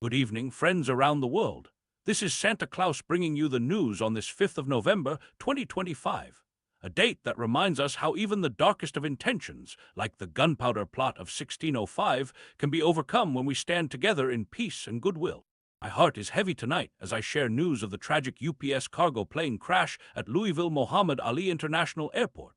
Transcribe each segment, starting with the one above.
Good evening, friends around the world. This is Santa Claus bringing you the news on this 5th of November, 2025, a date that reminds us how even the darkest of intentions, like the gunpowder plot of 1605, can be overcome when we stand together in peace and goodwill. My heart is heavy tonight as I share news of the tragic UPS cargo plane crash at Louisville Mohammed Ali International Airport.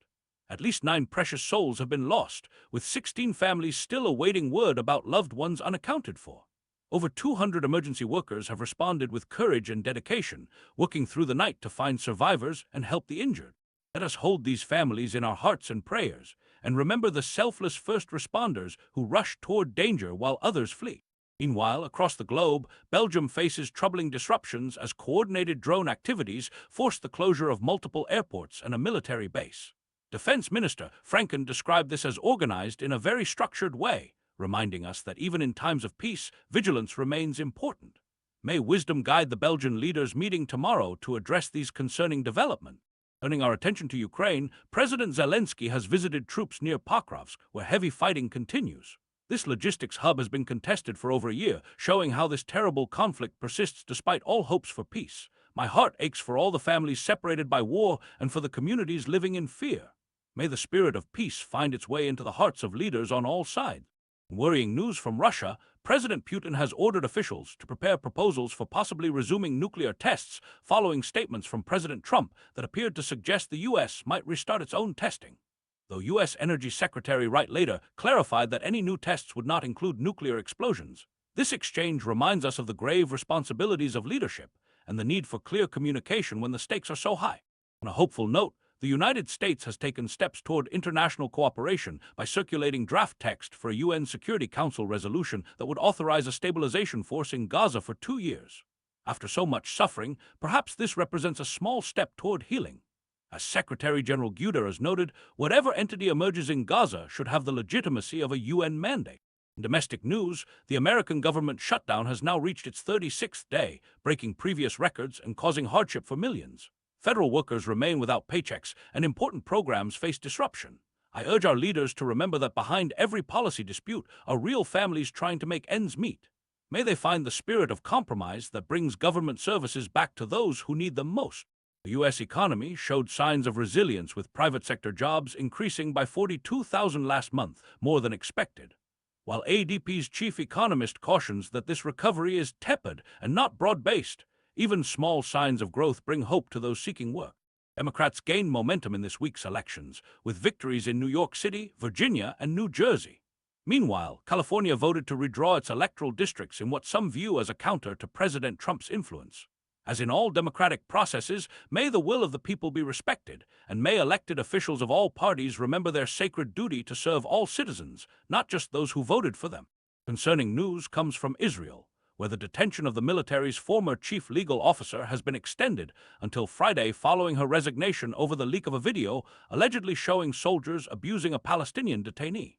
At least 9 precious souls have been lost, with 16 families still awaiting word about loved ones unaccounted for. Over 200 emergency workers have responded with courage and dedication, working through the night to find survivors and help the injured. Let us hold these families in our hearts and prayers, and remember the selfless first responders who rush toward danger while others flee. Meanwhile, across the globe, Belgium faces troubling disruptions as coordinated drone activities force the closure of multiple airports and a military base. Defense Minister Franken described this as organized in a very structured way, reminding us that even in times of peace, vigilance remains important. May wisdom guide the Belgian leaders meeting tomorrow to address these concerning developments. Turning our attention to Ukraine, President Zelensky has visited troops near Pokrovsk, where heavy fighting continues. This logistics hub has been contested for over a year, showing how this terrible conflict persists despite all hopes for peace. My heart aches for all the families separated by war and for the communities living in fear. May the spirit of peace find its way into the hearts of leaders on all sides. Worrying news from Russia, President Putin has ordered officials to prepare proposals for possibly resuming nuclear tests following statements from President Trump that appeared to suggest the U.S. might restart its own testing. Though U.S. Energy Secretary Wright later clarified that any new tests would not include nuclear explosions, this exchange reminds us of the grave responsibilities of leadership and the need for clear communication when the stakes are so high. On a hopeful note, the United States has taken steps toward international cooperation by circulating draft text for a UN Security Council resolution that would authorize a stabilization force in Gaza for 2 years. After so much suffering, perhaps this represents a small step toward healing. As Secretary General Guter has noted, whatever entity emerges in Gaza should have the legitimacy of a UN mandate. In domestic news, the American government shutdown has now reached its 36th day, breaking previous records and causing hardship for millions. Federal workers remain without paychecks, and important programs face disruption. I urge our leaders to remember that behind every policy dispute are real families trying to make ends meet. May they find the spirit of compromise that brings government services back to those who need them most. The U.S. economy showed signs of resilience, with private sector jobs increasing by 42,000 last month, more than expected. While ADP's chief economist cautions that this recovery is tepid and not broad-based, even small signs of growth bring hope to those seeking work. Democrats gained momentum in this week's elections, with victories in New York City, Virginia, and New Jersey. Meanwhile, California voted to redraw its electoral districts in what some view as a counter to President Trump's influence. As in all democratic processes, may the will of the people be respected, and may elected officials of all parties remember their sacred duty to serve all citizens, not just those who voted for them. Concerning news comes from Israel, where the detention of the military's former chief legal officer has been extended until Friday following her resignation over the leak of a video allegedly showing soldiers abusing a Palestinian detainee.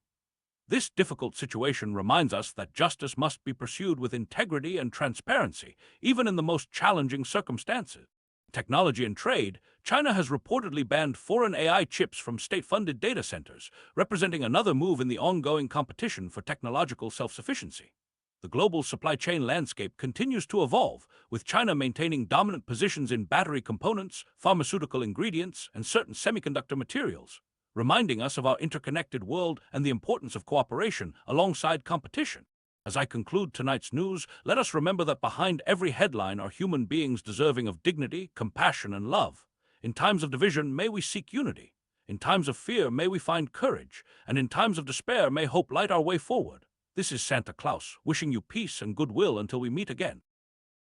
This difficult situation reminds us that justice must be pursued with integrity and transparency, even in the most challenging circumstances. Technology and trade, China has reportedly banned foreign AI chips from state-funded data centers, representing another move in the ongoing competition for technological self-sufficiency. The global supply chain landscape continues to evolve, with China maintaining dominant positions in battery components, pharmaceutical ingredients, and certain semiconductor materials, reminding us of our interconnected world and the importance of cooperation alongside competition. As I conclude tonight's news, let us remember that behind every headline are human beings deserving of dignity, compassion, and love. In times of division, may we seek unity. In times of fear, may we find courage. And in times of despair, may hope light our way forward. This is Santa Claus, wishing you peace and goodwill until we meet again.